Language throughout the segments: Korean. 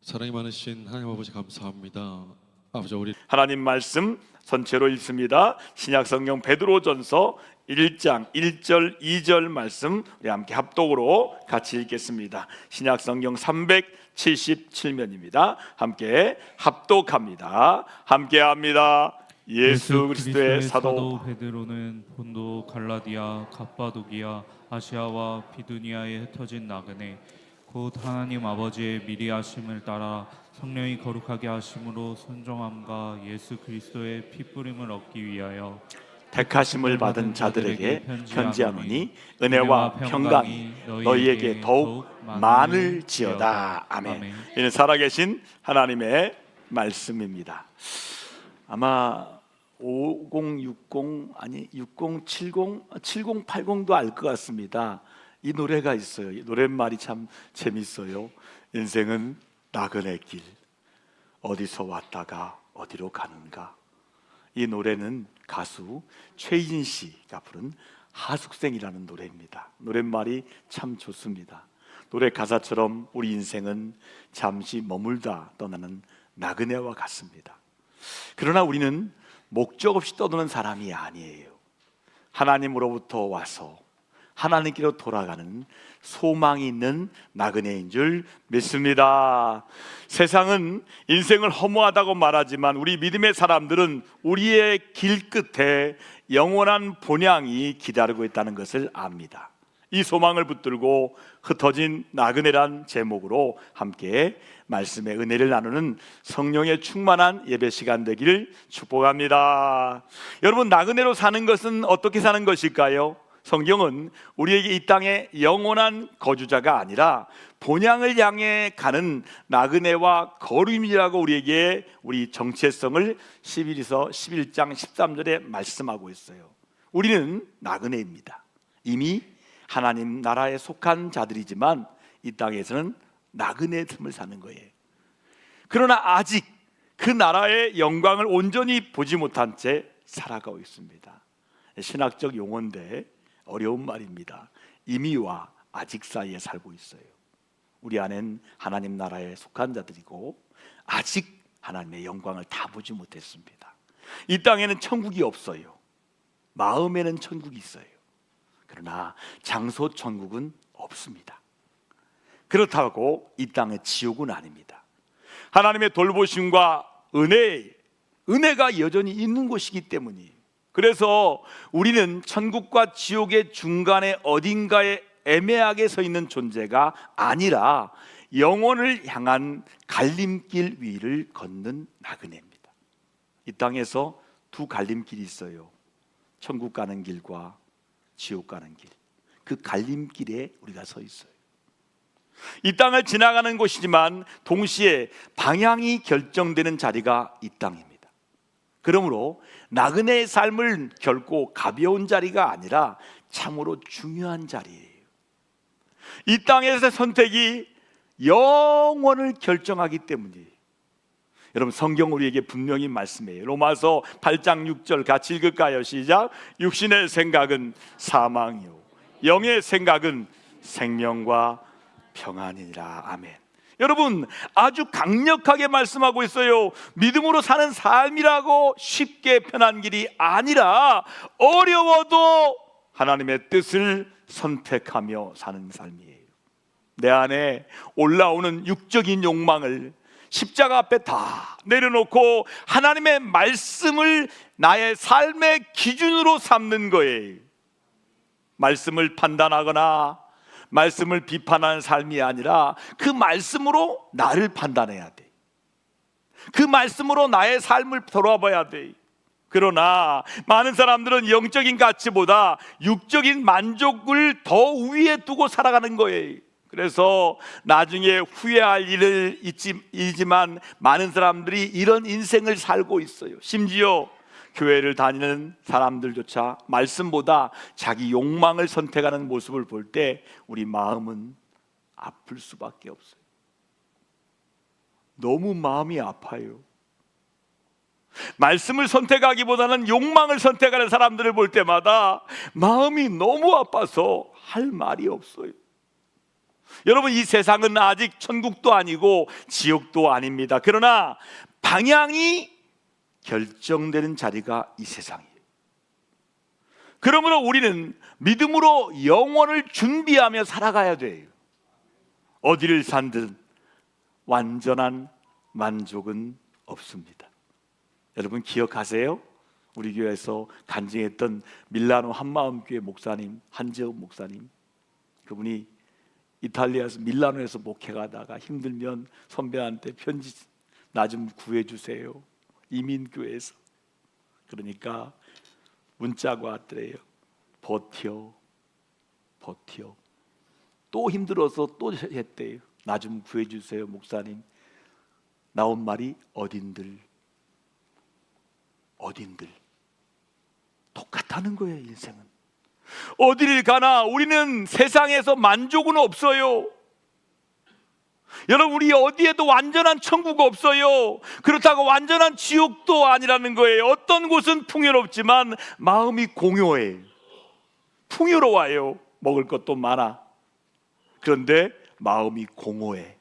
사랑이 많으신 하나님 아버지 감사합니다. 아버지, 우리 하나님 말씀 전체로 읽습니다. 신약성경 베드로전서 1장 1절 2절 말씀 우리 함께 합독으로 같이 읽겠습니다. 신약성경 377면입니다. 함께 합독합니다. 함께합니다. 예수 그리스도의 사도 베드로는 본도, 갈라디아, 갑바도기아, 아시아와 비두니아에 흩어진 나그네 곧 하나님 아버지의 미리 하심을 따라 성령이 거룩하게 하심으로 순종함과 예수 그리스도의 피뿌림을 얻기 위하여 택하심을 받은 자들에게 편지하노니 은혜와 평강이 너희에게 더욱 많을지어다. 아멘. 이는 살아계신 하나님의 말씀입니다. 아마 5060 아니 6070 7080도 알 것 같습니다. 이 노래가 있어요. 이 노랫말이 참 재밌어요. 인생은 나그네 길, 어디서 왔다가 어디로 가는가. 이 노래는 가수 최인 씨가 부른 하숙생이라는 노래입니다. 노랫말이 참 좋습니다. 노래 가사처럼 우리 인생은 잠시 머물다 떠나는 나그네와 같습니다. 그러나 우리는 목적 없이 떠도는 사람이 아니에요. 하나님으로부터 와서 하나님께로 돌아가는 소망이 있는 나그네인 줄 믿습니다. 세상은 인생을 허무하다고 말하지만 우리 믿음의 사람들은 우리의 길 끝에 영원한 본향이 기다리고 있다는 것을 압니다. 이 소망을 붙들고 흩어진 나그네란 제목으로 함께 말씀의 은혜를 나누는 성령의 충만한 예배 시간 되기를 축복합니다. 여러분, 나그네로 사는 것은 어떻게 사는 것일까요? 성경은 우리에게 이 땅에 영원한 거주자가 아니라 본향을 향해 가는 나그네와 거류인이라고 우리에게 우리 정체성을 11장 13절에 말씀하고 있어요. 우리는 나그네입니다. 이미 하나님 나라에 속한 자들이지만 이 땅에서는 나그네 틈을 사는 거예요. 그러나 아직 그 나라의 영광을 온전히 보지 못한 채 살아가고 있습니다. 신학적 용어인데 어려운 말입니다. 이미와 아직 사이에 살고 있어요. 우리 안엔 하나님 나라에 속한 자들이고 아직 하나님의 영광을 다 보지 못했습니다. 이 땅에는 천국이 없어요. 마음에는 천국이 있어요. 그러나 장소 천국은 없습니다. 그렇다고 이 땅의 지옥은 아닙니다. 하나님의 돌보심과 은혜가 여전히 있는 곳이기 때문이에요. 그래서 우리는 천국과 지옥의 중간에 어딘가에 애매하게 서 있는 존재가 아니라 영혼을 향한 갈림길 위를 걷는 나그네입니다. 이 땅에서 두 갈림길이 있어요. 천국 가는 길과 지옥 가는 길. 그 갈림길에 우리가 서 있어요. 이 땅을 지나가는 곳이지만 동시에 방향이 결정되는 자리가 이 땅입니다. 그러므로 나그네의 삶은 결코 가벼운 자리가 아니라 참으로 중요한 자리예요. 이 땅에서의 선택이 영원을 결정하기 때문이에요. 여러분, 성경 우리에게 분명히 말씀해요. 로마서 8장 6절 같이 읽을까요? 시작. 육신의 생각은 사망이요 영의 생각은 생명과 평안이니라. 아멘. 여러분, 아주 강력하게 말씀하고 있어요. 믿음으로 사는 삶이라고 쉽게 편한 길이 아니라 어려워도 하나님의 뜻을 선택하며 사는 삶이에요. 내 안에 올라오는 육적인 욕망을 십자가 앞에 다 내려놓고 하나님의 말씀을 나의 삶의 기준으로 삼는 거예요. 말씀을 판단하거나 말씀을 비판하는 삶이 아니라 그 말씀으로 나를 판단해야 돼. 그 말씀으로 나의 삶을 돌아봐야 돼. 그러나 많은 사람들은 영적인 가치보다 육적인 만족을 더 위에 두고 살아가는 거예요. 그래서 나중에 후회할 일을 있지만 많은 사람들이 이런 인생을 살고 있어요. 심지어 교회를 다니는 사람들조차 말씀보다 자기 욕망을 선택하는 모습을 볼 때 우리 마음은 아플 수밖에 없어요. 너무 마음이 아파요. 말씀을 선택하기보다는 욕망을 선택하는 사람들을 볼 때마다 마음이 너무 아파서 할 말이 없어요. 여러분, 이 세상은 아직 천국도 아니고 지옥도 아닙니다. 그러나 방향이 결정되는 자리가 이 세상이에요. 그러므로 우리는 믿음으로 영혼을 준비하며 살아가야 돼요. 어디를 산든 완전한 만족은 없습니다. 여러분 기억하세요? 우리 교회에서 간증했던 밀라노 한마음교회 목사님, 한재훈 목사님, 그분이 이탈리아에서 밀라노에서 목회가다가 힘들면 선배한테 편지 나 좀 구해주세요, 이민교회에서. 그러니까 문자가 왔더래요. 버텨. 또 힘들어서 또 했대요. 나 좀 구해주세요 목사님. 나온 말이 어딘들. 똑같다는 거예요. 인생은 어디를 가나 우리는 세상에서 만족은 없어요. 여러분, 우리 어디에도 완전한 천국 없어요. 그렇다고 완전한 지옥도 아니라는 거예요. 어떤 곳은 풍요롭지만 마음이 공허해. 풍요로워요. 먹을 것도 많아. 그런데 마음이 공허해.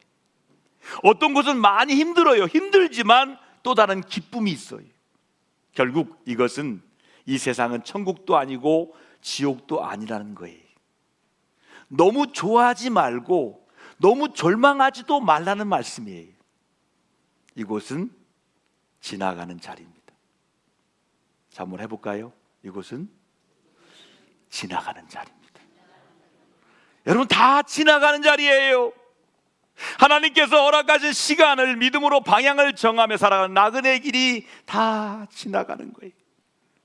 어떤 곳은 많이 힘들어요. 힘들지만 또 다른 기쁨이 있어요. 결국 이것은, 이 세상은 천국도 아니고 지옥도 아니라는 거예요. 너무 좋아하지 말고 너무 절망하지도 말라는 말씀이에요. 이곳은 지나가는 자리입니다. 자, 한번 해볼까요? 이곳은 지나가는 자리입니다. 여러분, 다 지나가는 자리예요. 하나님께서 허락하신 시간을 믿음으로 방향을 정하며 살아가는 나그네 길이 다 지나가는 거예요.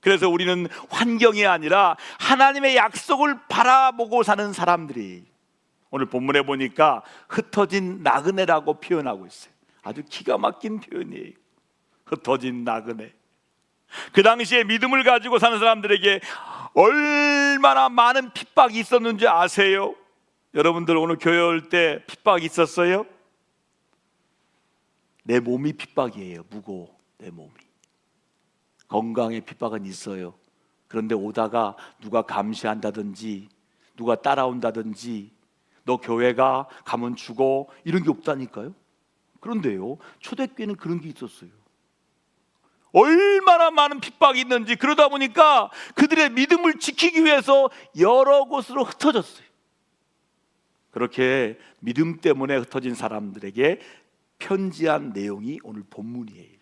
그래서 우리는 환경이 아니라 하나님의 약속을 바라보고 사는 사람들이, 오늘 본문에 보니까 흩어진 나그네라고 표현하고 있어요. 아주 기가 막힌 표현이에요. 흩어진 나그네. 그 당시에 믿음을 가지고 사는 사람들에게 얼마나 많은 핍박이 있었는지 아세요? 여러분들 오늘 교회 올 때 핍박이 있었어요? 내 몸이 핍박이에요. 무거워, 내 몸이. 건강에 핍박은 있어요. 그런데 오다가 누가 감시한다든지 누가 따라온다든지 너 교회가 가면 죽어, 이런 게 없다니까요. 그런데요, 초대교회는 그런 게 있었어요. 얼마나 많은 핍박이 있는지. 그러다 보니까 그들의 믿음을 지키기 위해서 여러 곳으로 흩어졌어요. 그렇게 믿음 때문에 흩어진 사람들에게 편지한 내용이 오늘 본문이에요.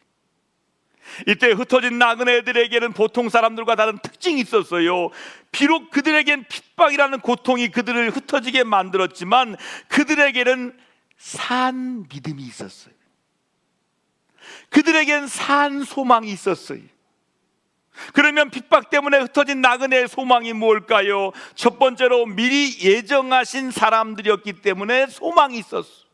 이때 흩어진 나그네들에게는 보통 사람들과 다른 특징이 있었어요. 비록 그들에겐 핍박이라는 고통이 그들을 흩어지게 만들었지만 그들에게는 산 믿음이 있었어요. 그들에겐 산 소망이 있었어요. 그러면 핍박 때문에 흩어진 나그네의 소망이 뭘까요? 첫 번째로 미리 예정하신 사람들이었기 때문에 소망이 있었어요.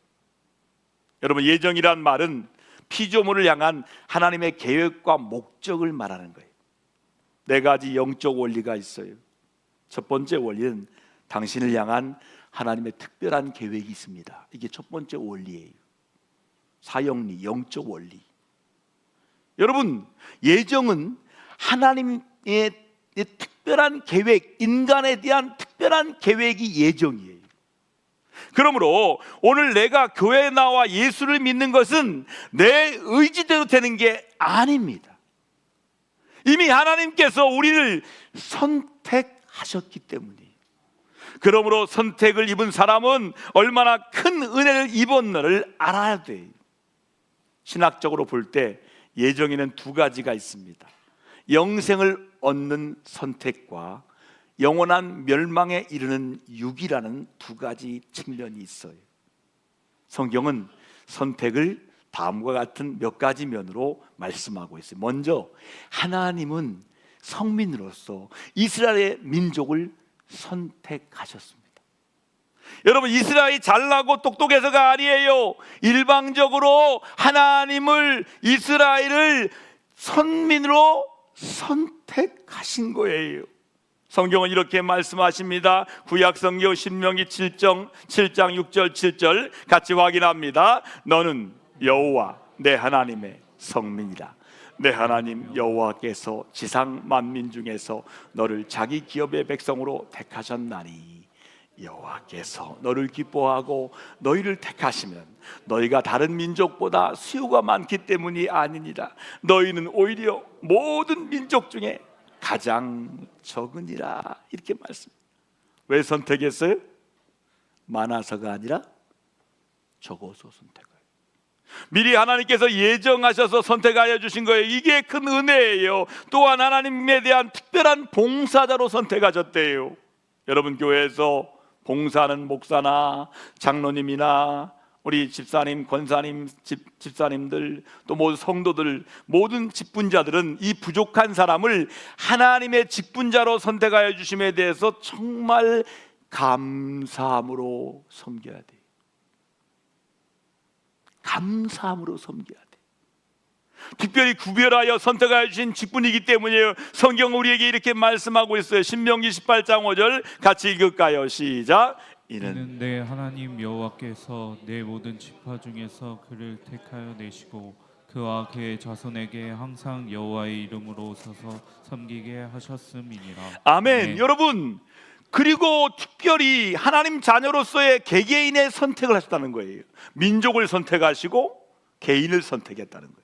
여러분, 예정이란 말은 피조물을 향한 하나님의 계획과 목적을 말하는 거예요. 네 가지 영적 원리가 있어요. 첫 번째 원리는 당신을 향한 하나님의 특별한 계획이 있습니다. 이게 첫 번째 원리예요. 사형리, 영적 원리. 여러분, 예정은 하나님의 특별한 계획, 인간에 대한 특별한 계획이 예정이에요. 그러므로 오늘 내가 교회에 나와 예수를 믿는 것은 내 의지대로 되는 게 아닙니다. 이미 하나님께서 우리를 선택하셨기 때문이에요. 그러므로 선택을 입은 사람은 얼마나 큰 은혜를 입었는지를 알아야 돼요. 신학적으로 볼 때 예정에는 두 가지가 있습니다. 영생을 얻는 선택과 영원한 멸망에 이르는 유기라는 두 가지 측면이 있어요. 성경은 선택을 다음과 같은 몇 가지 면으로 말씀하고 있어요. 먼저 하나님은 성민으로서 이스라엘의 민족을 선택하셨습니다. 여러분, 이스라엘이 잘나고 똑똑해서가 아니에요. 일방적으로 하나님을, 이스라엘을 선민으로 선택하신 거예요. 성경은 이렇게 말씀하십니다. 구약성경 신명기 7장 6절 7절 같이 확인합니다. 너는 여호와 내 하나님의 성민이라. 내 하나님 여호와께서 지상 만민 중에서 너를 자기 기업의 백성으로 택하셨나니 여호와께서 너를 기뻐하고 너희를 택하시면 너희가 다른 민족보다 수요가 많기 때문이 아니니라. 너희는 오히려 모든 민족 중에 가장 적으니라. 이렇게 말씀. 왜 선택했어요? 많아서가 아니라 적어서 선택해요. 미리 하나님께서 예정하셔서 선택하여 주신 거예요. 이게 큰 은혜예요. 또한 하나님에 대한 특별한 봉사자로 선택하셨대요. 여러분, 교회에서 봉사하는 목사나 장로님이나 우리 집사님, 권사님, 집사님들, 또 모든 성도들, 모든 직분자들은 이 부족한 사람을 하나님의 직분자로 선택하여 주심에 대해서 정말 감사함으로 섬겨야 돼요. 감사함으로 섬겨야 돼. 특별히 구별하여 선택하여 주신 직분이기 때문이에요. 성경은 우리에게 이렇게 말씀하고 있어요. 신명기 18장 5절 같이 읽을까요? 시작. 이는 내 하나님 여호와께서 내 모든 지파 중에서 그를 택하여 내시고 그와 그의 자손에게 항상 여호와의 이름으로 서서 섬기게 하셨음이니라. 아멘. 여러분, 그리고 특별히 하나님 자녀로서의 개개인의 선택을 하셨다는 거예요. 민족을 선택하시고 개인을 선택했다는 거예요.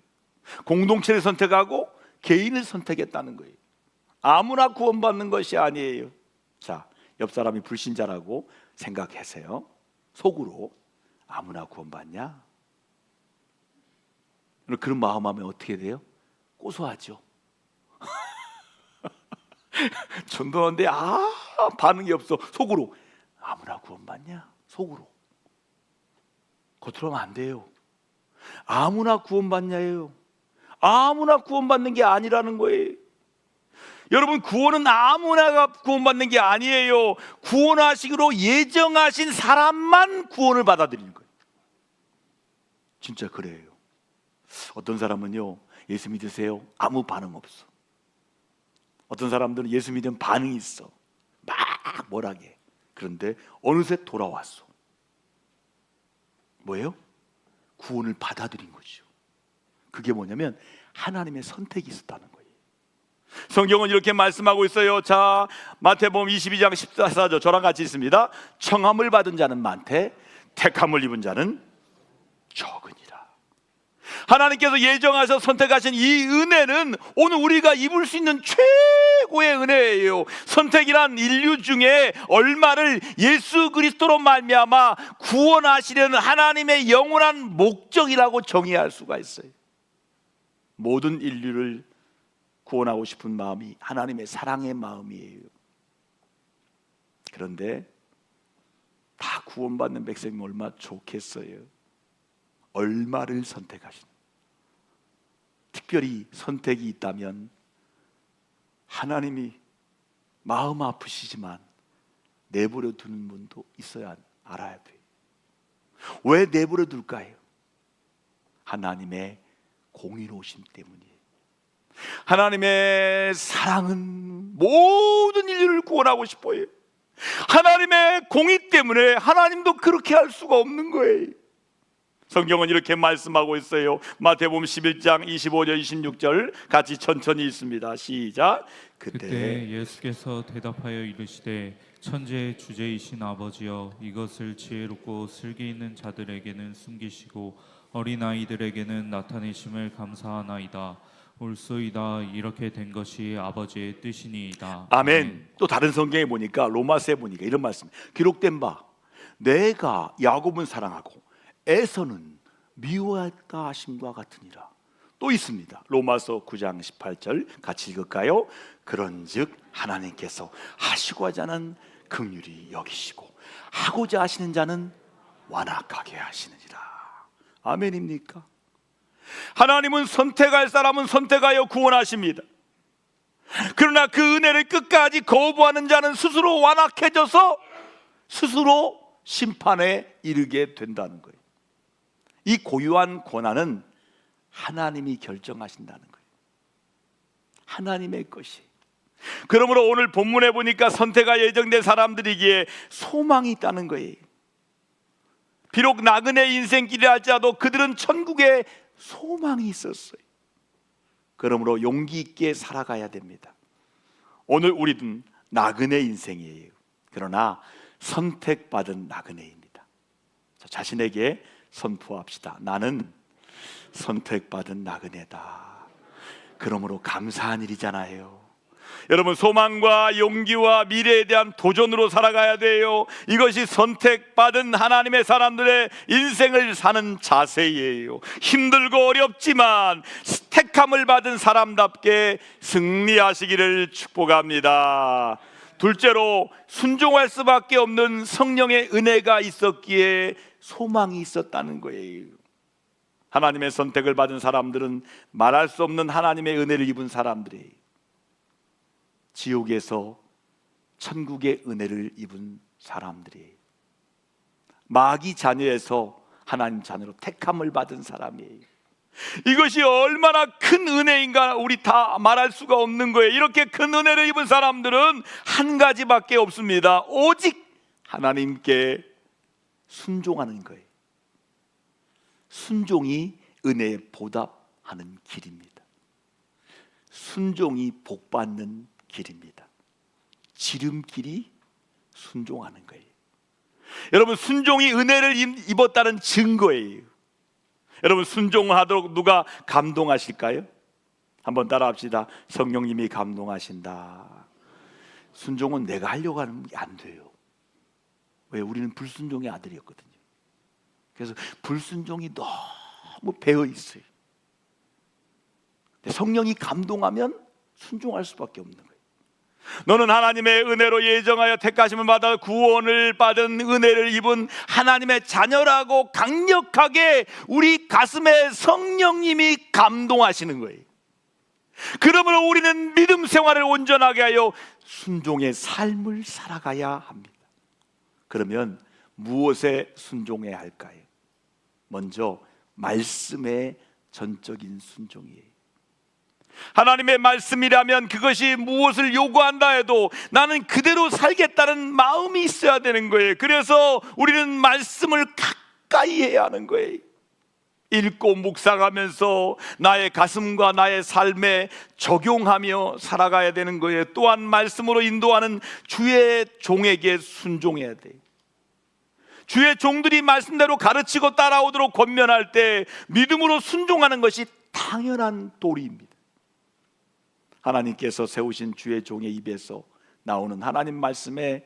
공동체를 선택하고 개인을 선택했다는 거예요. 아무나 구원받는 것이 아니에요. 자, 옆 사람이 불신자라고 생각하세요. 속으로 아무나 구원받냐? 그런 마음하면 어떻게 돼요? 고소하죠. 전도하는데 반응이 없어. 속으로 아무나 구원받냐? 속으로. 겉으로 하면 안 돼요. 아무나 구원받냐예요. 아무나 구원받는 게 아니라는 거예요. 여러분, 구원은 아무나가 구원받는 게 아니에요. 구원하시기로 예정하신 사람만 구원을 받아들이는 거예요. 진짜 그래요. 어떤 사람은요, 예수 믿으세요? 아무 반응 없어. 어떤 사람들은 예수 믿으면 반응이 있어. 막 뭐라게. 그런데 어느새 돌아왔어. 뭐예요? 구원을 받아들인 거죠. 그게 뭐냐면 하나님의 선택이 있었다는 거예요. 성경은 이렇게 말씀하고 있어요. 자, 마태복음 22장 14절 저랑 같이 있습니다. 청함을 받은 자는 많되 택함을 입은 자는 적으니라. 하나님께서 예정하셔서 선택하신 이 은혜는 오늘 우리가 입을 수 있는 최고의 은혜예요. 선택이란 인류 중에 얼마를 예수 그리스도로 말미암아 구원하시려는 하나님의 영원한 목적이라고 정의할 수가 있어요. 모든 인류를 구원하고 싶은 마음이 하나님의 사랑의 마음이에요. 그런데 다 구원받는 백성이 얼마나 좋겠어요. 얼마를 선택하시는. 특별히 선택이 있다면 하나님이 마음 아프시지만 내버려 두는 분도 있어야 알아야 돼요. 왜 내버려 둘까요? 하나님의 공의로우심 때문이에요. 하나님의 사랑은 모든 인류를 구원하고 싶어요. 하나님의 공의 때문에 하나님도 그렇게 할 수가 없는 거예요. 성경은 이렇게 말씀하고 있어요. 마태복음 11장 25절 26절 같이 천천히 읽습니다. 시작. 그때 예수께서 대답하여 이르시되 천지의 주제이신 아버지여, 이것을 지혜롭고 슬기 있는 자들에게는 숨기시고 어린아이들에게는 나타내심을 감사하나이다. 옳소이다. 이렇게 된 것이 아버지의 뜻이니이다. 아멘. 또 다른 성경에 보니까 로마서에 보니까 이런 말씀 기록된 바, 내가 야곱은 사랑하고 에서는 미워했다 하심과 같으니라. 또 있습니다. 로마서 9장 18절 같이 읽을까요? 그런즉 하나님께서 하시고자 하는 긍휼히 여기시고 하고자 하시는 자는 완악하게 하시느니라. 아멘입니까? 하나님은 선택할 사람은 선택하여 구원하십니다. 그러나 그 은혜를 끝까지 거부하는 자는 스스로 완악해져서 스스로 심판에 이르게 된다는 거예요. 이 고유한 권한은 하나님이 결정하신다는 거예요. 하나님의 것이. 그러므로 오늘 본문에 보니까 선택가 예정된 사람들이기에 소망이 있다는 거예요. 비록 나그네 인생길이 할지라도 그들은 천국에 소망이 있었어요. 그러므로 용기 있게 살아가야 됩니다. 오늘 우리는 나그네 인생이에요. 그러나 선택받은 나그네입니다. 자신에게 선포합시다. 나는 선택받은 나그네다. 그러므로 감사한 일이잖아요. 여러분, 소망과 용기와 미래에 대한 도전으로 살아가야 돼요. 이것이 선택받은 하나님의 사람들의 인생을 사는 자세예요. 힘들고 어렵지만 택함을 받은 사람답게 승리하시기를 축복합니다. 둘째로, 순종할 수밖에 없는 성령의 은혜가 있었기에 소망이 있었다는 거예요. 하나님의 선택을 받은 사람들은 말할 수 없는 하나님의 은혜를 입은 사람들이에요. 지옥에서 천국의 은혜를 입은 사람들이에요. 마귀 자녀에서 하나님 자녀로 택함을 받은 사람이에요. 이것이 얼마나 큰 은혜인가 우리 다 말할 수가 없는 거예요. 이렇게 큰 은혜를 입은 사람들은 한 가지밖에 없습니다. 오직 하나님께 순종하는 거예요. 순종이 은혜에 보답하는 길입니다. 순종이 복받는 길입니다. 지름길이 순종하는 거예요. 여러분, 순종이 은혜를 입었다는 증거예요. 여러분, 순종하도록 누가 감동하실까요? 한번 따라합시다. 성령님이 감동하신다. 순종은 내가 하려고 하는 게 안 돼요. 왜? 우리는 불순종의 아들이었거든요. 그래서 불순종이 너무 배어 있어요. 성령이 감동하면 순종할 수밖에 없는 거예요. 너는 하나님의 은혜로 예정하여 택하심을 받아 구원을 받은 은혜를 입은 하나님의 자녀라고 강력하게 우리 가슴에 성령님이 감동하시는 거예요. 그러므로 우리는 믿음 생활을 온전하게 하여 순종의 삶을 살아가야 합니다. 그러면 무엇에 순종해야 할까요? 먼저 말씀의 전적인 순종이에요. 하나님의 말씀이라면 그것이 무엇을 요구한다 해도 나는 그대로 살겠다는 마음이 있어야 되는 거예요. 그래서 우리는 말씀을 가까이 해야 하는 거예요. 읽고 묵상하면서 나의 가슴과 나의 삶에 적용하며 살아가야 되는 거예요. 또한 말씀으로 인도하는 주의 종에게 순종해야 돼요. 주의 종들이 말씀대로 가르치고 따라오도록 권면할 때 믿음으로 순종하는 것이 당연한 도리입니다. 하나님께서 세우신 주의 종의 입에서 나오는 하나님 말씀에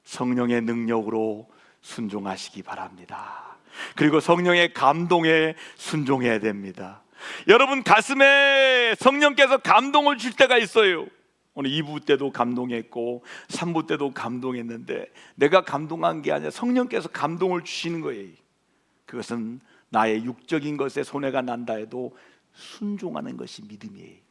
성령의 능력으로 순종하시기 바랍니다. 그리고 성령의 감동에 순종해야 됩니다. 여러분, 가슴에 성령께서 감동을 줄 때가 있어요. 오늘 2부 때도 감동했고 3부 때도 감동했는데 내가 감동한 게 아니라 성령께서 감동을 주시는 거예요. 그것은 나의 육적인 것에 손해가 난다 해도 순종하는 것이 믿음이에요.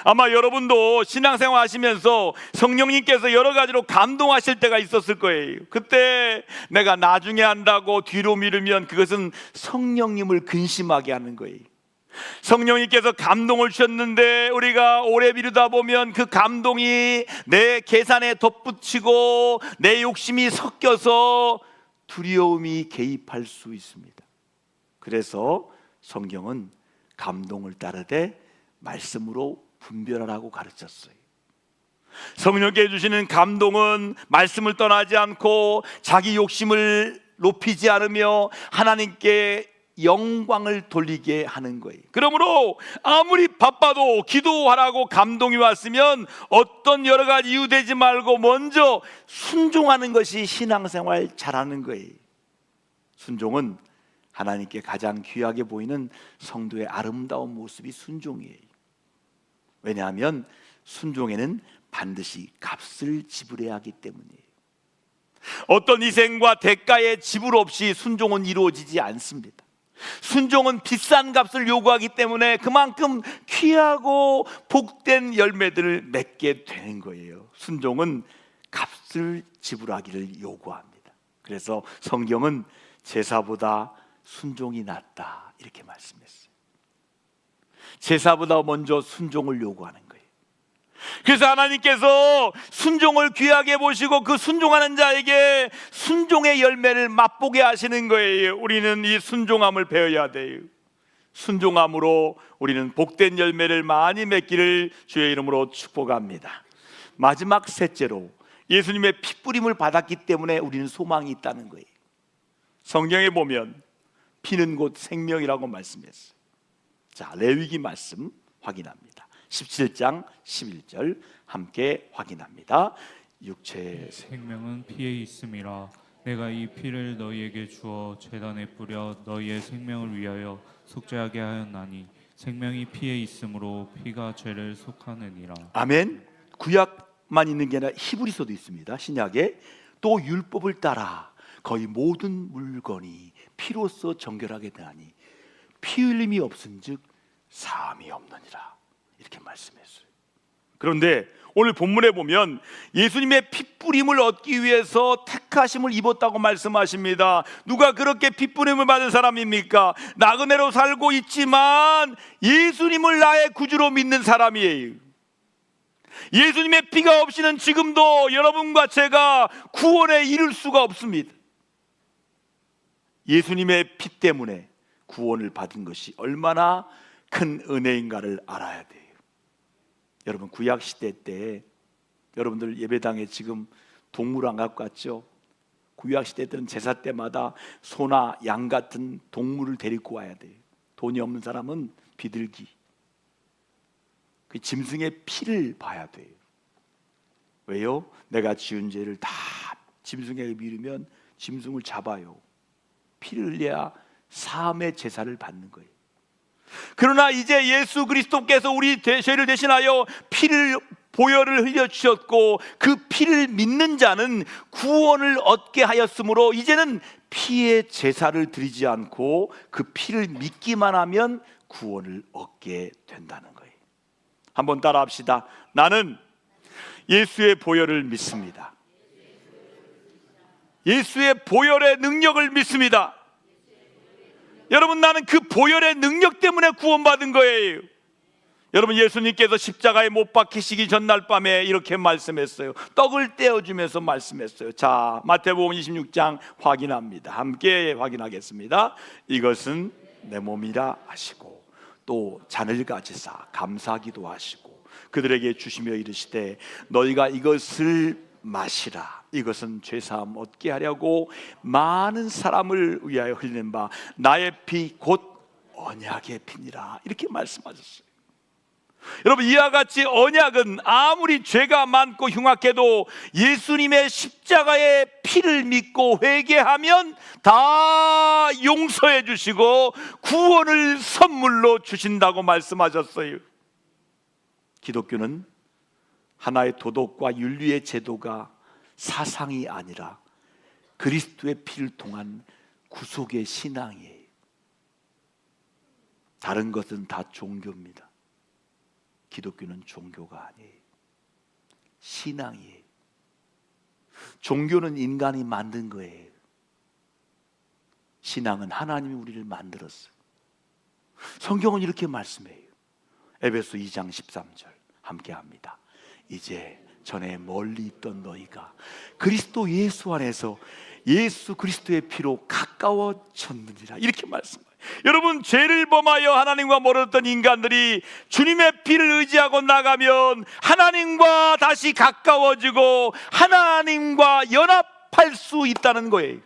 아마 여러분도 신앙생활 하시면서 성령님께서 여러 가지로 감동하실 때가 있었을 거예요. 그때 내가 나중에 한다고 뒤로 미루면 그것은 성령님을 근심하게 하는 거예요. 성령님께서 감동을 주셨는데 우리가 오래 미루다 보면 그 감동이 내 계산에 덧붙이고 내 욕심이 섞여서 두려움이 개입할 수 있습니다. 그래서 성경은 감동을 따르되 말씀으로 분별하라고 가르쳤어요. 성령께 주시는 감동은 말씀을 떠나지 않고 자기 욕심을 높이지 않으며 하나님께 영광을 돌리게 하는 거예요. 그러므로 아무리 바빠도 기도하라고 감동이 왔으면 어떤 여러 가지 이유 되지 말고 먼저 순종하는 것이 신앙생활 잘하는 거예요. 순종은 하나님께 가장 귀하게 보이는 성도의 아름다운 모습이 순종이에요. 왜냐하면 순종에는 반드시 값을 지불해야 하기 때문이에요. 어떤 희생과 대가의 지불 없이 순종은 이루어지지 않습니다. 순종은 비싼 값을 요구하기 때문에 그만큼 귀하고 복된 열매들을 맺게 되는 거예요. 순종은 값을 지불하기를 요구합니다. 그래서 성경은 제사보다 순종이 낫다 이렇게 말씀했어요. 제사보다 먼저 순종을 요구하는 거예요. 그래서 하나님께서 순종을 귀하게 보시고 그 순종하는 자에게 순종의 열매를 맛보게 하시는 거예요. 우리는 이 순종함을 배워야 돼요. 순종함으로 우리는 복된 열매를 많이 맺기를 주의 이름으로 축복합니다. 마지막 셋째로 예수님의 피뿌림을 받았기 때문에 우리는 소망이 있다는 거예요. 성경에 보면 피는 곧 생명이라고 말씀했어요. 자, 레위기 말씀 확인합니다. 17장 11절 함께 확인합니다. 육체 생명은 피에 있음이라. 내가 이 피를 너희에게 주어 제단에 뿌려 너희의 생명을 위하여 속죄하게 하였나니 생명이 피에 있으므로 피가 죄를 속하느니라. 아멘. 구약만 있는 게 아니라 히브리서도 있습니다. 신약에 또 율법을 따라 거의 모든 물건이 피로써 정결하게 되나니 피 흘림이 없은즉 사함이 없느니라 이렇게 말씀했어요. 그런데 오늘 본문에 보면 예수님의 피뿌림을 얻기 위해서 택하심을 입었다고 말씀하십니다. 누가 그렇게 피뿌림을 받은 사람입니까? 나그네로 살고 있지만 예수님을 나의 구주로 믿는 사람이에요. 예수님의 피가 없이는 지금도 여러분과 제가 구원에 이를 수가 없습니다. 예수님의 피 때문에 구원을 받은 것이 얼마나 큰 은혜인가를 알아야 돼요. 여러분, 구약 시대 때 여러분들 예배당에 지금 동물 안 갖고 갔죠? 구약 시대 때는 제사 때마다 소나 양 같은 동물을 데리고 와야 돼요. 돈이 없는 사람은 비둘기, 그 짐승의 피를 봐야 돼요. 왜요? 내가 지은 죄를 다 짐승에게 미루면 짐승을 잡아요. 피를 흘려야 사함의 제사를 받는 거예요. 그러나 이제 예수 그리스도께서 우리 죄를 대신하여 피를 보혈을 흘려 주셨고 그 피를 믿는 자는 구원을 얻게 하였으므로 이제는 피의 제사를 드리지 않고 그 피를 믿기만 하면 구원을 얻게 된다는 거예요. 한번 따라합시다. 나는 예수의 보혈을 믿습니다. 예수의 보혈의 능력을 믿습니다. 여러분, 나는 그 보혈의 능력 때문에 구원받은 거예요. 여러분, 예수님께서 십자가에 못 박히시기 전날 밤에 이렇게 말씀했어요. 떡을 떼어주면서 말씀했어요. 자, 마태복음 26장 확인합니다. 함께 확인하겠습니다. 이것은 내 몸이라 하시고 또 잔을 가지사 감사기도 하시고 그들에게 주시며 이르시되 너희가 이것을 마시라. 이것은 죄사함 얻게 하려고 많은 사람을 위하여 흘리는 바 나의 피 곧 언약의 피니라. 이렇게 말씀하셨어요. 여러분, 이와 같이 언약은 아무리 죄가 많고 흉악해도 예수님의 십자가의 피를 믿고 회개하면 다 용서해 주시고 구원을 선물로 주신다고 말씀하셨어요. 기독교는 하나의 도덕과 윤리의 제도가 사상이 아니라 그리스도의 피를 통한 구속의 신앙이에요. 다른 것은 다 종교입니다. 기독교는 종교가 아니에요. 신앙이에요. 종교는 인간이 만든 거예요. 신앙은 하나님이 우리를 만들었어요. 성경은 이렇게 말씀해요. 에베소 2장 13절 함께 합니다. 이제 전에 멀리 있던 너희가 그리스도 예수 안에서 예수 그리스도의 피로 가까워졌느니라. 이렇게 말씀해요. 여러분, 죄를 범하여 하나님과 멀어졌던 인간들이 주님의 피를 의지하고 나가면 하나님과 다시 가까워지고 하나님과 연합할 수 있다는 거예요.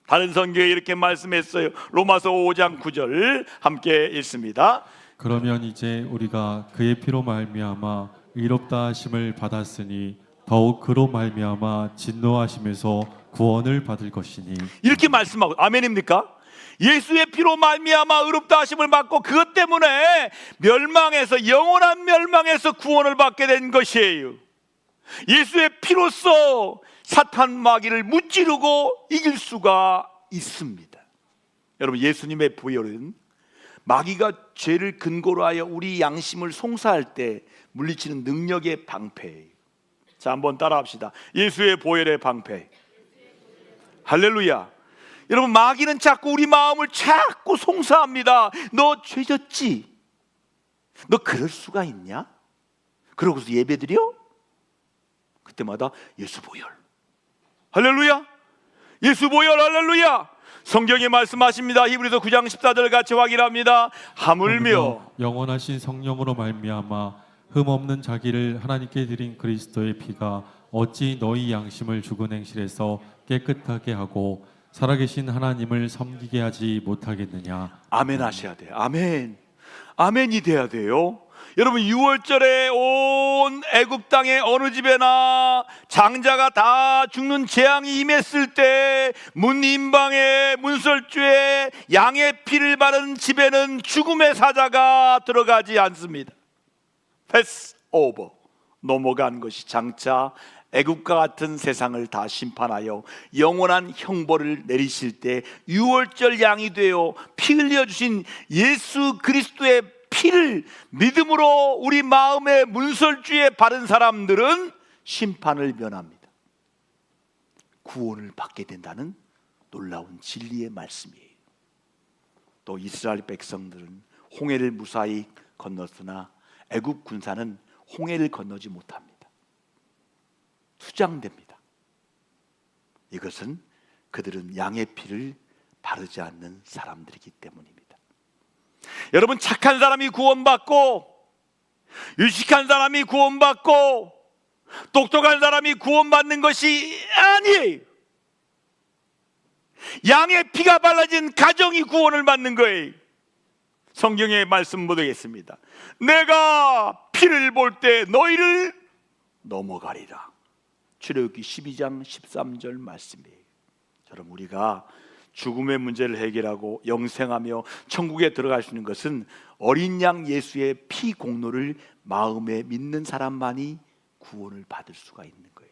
다른 성경에 이렇게 말씀했어요. 로마서 5장 9절 함께 읽습니다. 그러면 이제 우리가 그의 피로 말미암아 의롭다 하심을 받았으니 더욱 그로 말미암아 진노하심에서 구원을 받을 것이니. 이렇게 말씀하고 아멘입니까? 예수의 피로 말미암아 의롭다 하심을 받고 그것 때문에 멸망에서 영원한 멸망에서 구원을 받게 된 것이에요. 예수의 피로써 사탄 마귀를 무찌르고 이길 수가 있습니다. 여러분, 예수님의 보혈은 마귀가 죄를 근거로 하여 우리 양심을 송사할 때 물리치는 능력의 방패예요. 자, 한번 따라합시다. 예수의 보혈의 방패. 할렐루야. 여러분, 마귀는 자꾸 우리 마음을 자꾸 송사합니다. 너 죄졌지? 너 그럴 수가 있냐? 그러고서 예배드려? 그때마다 예수 보혈. 할렐루야. 예수 보혈. 할렐루야. 성경이 말씀하십니다. 히브리서 9장 14절 같이 확인합니다. 하물며 영원하신 성령으로 말미암아 흠없는 자기를 하나님께 드린 그리스도의 피가 어찌 너희 양심을 죽은 행실에서 깨끗하게 하고 살아계신 하나님을 섬기게 하지 못하겠느냐. 아멘 하셔야 돼요. 아멘. 아멘이 돼야 돼요. 여러분, 6월절에 온 애굽 땅의 어느 집에나 장자가 다 죽는 재앙이 임했을 때 문인방에 문설주에 양의 피를 바른 집에는 죽음의 사자가 들어가지 않습니다. 패스 오버, 넘어간 것이 장차 애굽과 같은 세상을 다 심판하여 영원한 형벌을 내리실 때 6월절 양이 되어 피 흘려주신 예수 그리스도의 피를 믿음으로 우리 마음의 문설주에 바른 사람들은 심판을 면합니다. 구원을 받게 된다는 놀라운 진리의 말씀이에요. 또 이스라엘 백성들은 홍해를 무사히 건넜으나 애굽 군사는 홍해를 건너지 못합니다. 투장됩니다. 이것은 그들은 양의 피를 바르지 않는 사람들이기 때문입니다. 여러분, 착한 사람이 구원받고 유식한 사람이 구원받고 똑똑한 사람이 구원받는 것이 아니에요. 양의 피가 발라진 가정이 구원을 받는 거예요. 성경의 말씀 보겠습니다. 내가 피를 볼 때 너희를 넘어가리라. 출애굽기 12장 13절 말씀이에요. 여러분, 우리가 죽음의 문제를 해결하고 영생하며 천국에 들어갈 수 있는 것은 어린 양 예수의 피 공로를 마음에 믿는 사람만이 구원을 받을 수가 있는 거예요.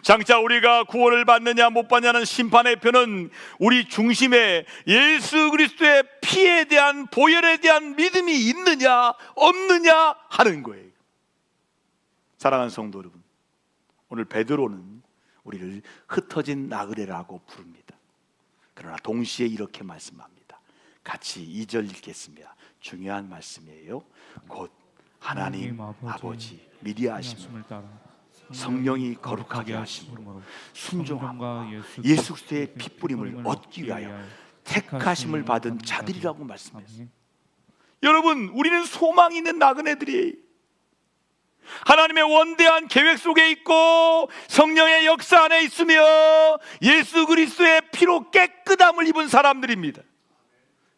장차 우리가 구원을 받느냐 못 받느냐는 심판의 표는 우리 중심에 예수 그리스도의 피에 대한 보혈에 대한 믿음이 있느냐 없느냐 하는 거예요. 사랑하는 성도 여러분, 오늘 베드로는 우리를 흩어진 나그네라고 부릅니다. 그러나 동시에 이렇게 말씀합니다. 같이 2절 읽겠습니다. 중요한 말씀이에요. 곧 하나님 아버지 미리 하심을 따라 성령이 거룩하게 하심으로 순종함과 예수 그리스도의 핏뿌림을 얻기 위하여 택하심을 받은 자들이라고 말씀했어요. 여러분, 우리는 소망이 있는 나그네들이에요. 하나님의 원대한 계획 속에 있고 성령의 역사 안에 있으며 예수 그리스도의 피로 깨끗함을 입은 사람들입니다.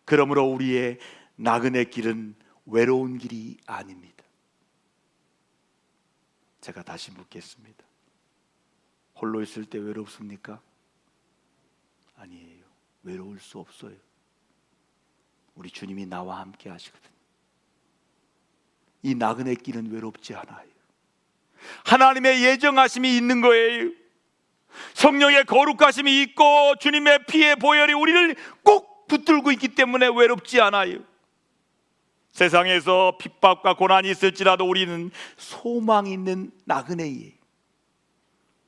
그러므로 우리의 나그네 길은 외로운 길이 아닙니다. 제가 다시 묻겠습니다. 홀로 있을 때 외롭습니까? 아니에요. 외로울 수 없어요. 우리 주님이 나와 함께 하시거든요. 이 나그네 길은 외롭지 않아요. 하나님의 예정하심이 있는 거예요. 성령의 거룩하심이 있고 주님의 피의 보혈이 우리를 꼭 붙들고 있기 때문에 외롭지 않아요. 세상에서 핍박과 고난이 있을지라도 우리는 소망 있는 나그네이에요.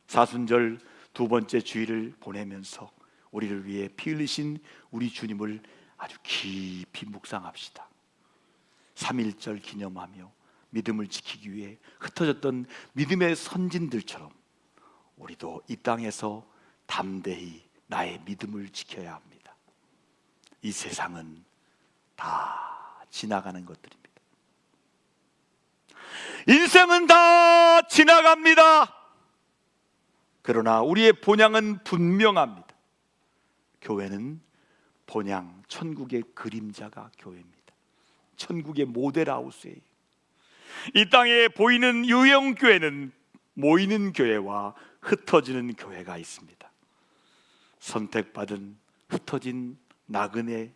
사순절 두 번째 주일을 보내면서 우리를 위해 피 흘리신 우리 주님을 아주 깊이 묵상합시다. 3.1절 기념하며 믿음을 지키기 위해 흩어졌던 믿음의 선진들처럼 우리도 이 땅에서 담대히 나의 믿음을 지켜야 합니다. 이 세상은 다 지나가는 것들입니다. 인생은 다 지나갑니다. 그러나 우리의 본향은 분명합니다. 교회는 본향, 천국의 그림자가 교회입니다. 천국의 모델하우스예요. 이 땅에 보이는 유형 교회는 모이는 교회와 흩어지는 교회가 있습니다. 선택받은 흩어진 나그네,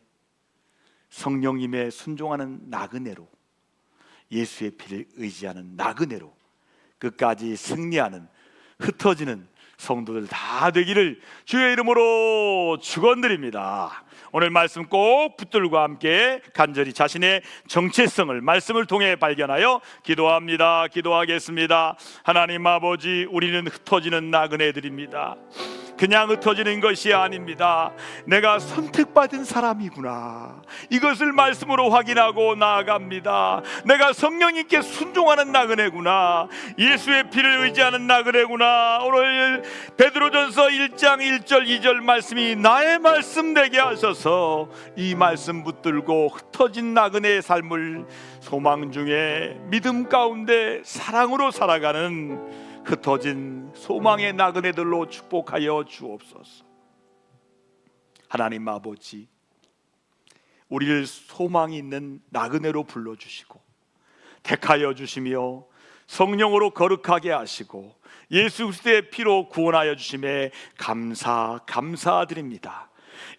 성령님의 순종하는 나그네로, 예수의 피를 의지하는 나그네로 끝까지 승리하는 흩어지는 성도들 다 되기를 주의 이름으로 축원드립니다. 오늘 말씀 꼭 붙들고 함께 간절히 자신의 정체성을 말씀을 통해 발견하여 기도합니다. 기도하겠습니다. 하나님 아버지, 우리는 흩어지는 나그네들입니다. 그냥 흩어지는 것이 아닙니다. 내가 선택받은 사람이구나, 이것을 말씀으로 확인하고 나아갑니다. 내가 성령님께 순종하는 나그네구나, 예수의 피를 의지하는 나그네구나. 오늘 베드로전서 1장 1절 2절 말씀이 나의 말씀 되게 하셔서 이 말씀 붙들고 흩어진 나그네의 삶을 소망 중에 믿음 가운데 사랑으로 살아가는 흩어진 소망의 나그네들로 축복하여 주옵소서. 하나님 아버지, 우리를 소망이 있는 나그네로 불러주시고 택하여 주시며 성령으로 거룩하게 하시고 예수 그리스도의 피로 구원하여 주심에 감사드립니다.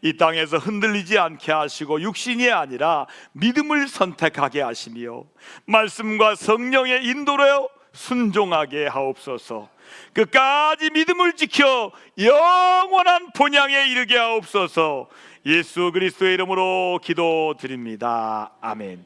이 땅에서 흔들리지 않게 하시고 육신이 아니라 믿음을 선택하게 하시며 말씀과 성령의 인도로 순종하게 하옵소서. 끝까지 믿음을 지켜 영원한 본향에 이르게 하옵소서. 예수 그리스도의 이름으로 기도드립니다. 아멘.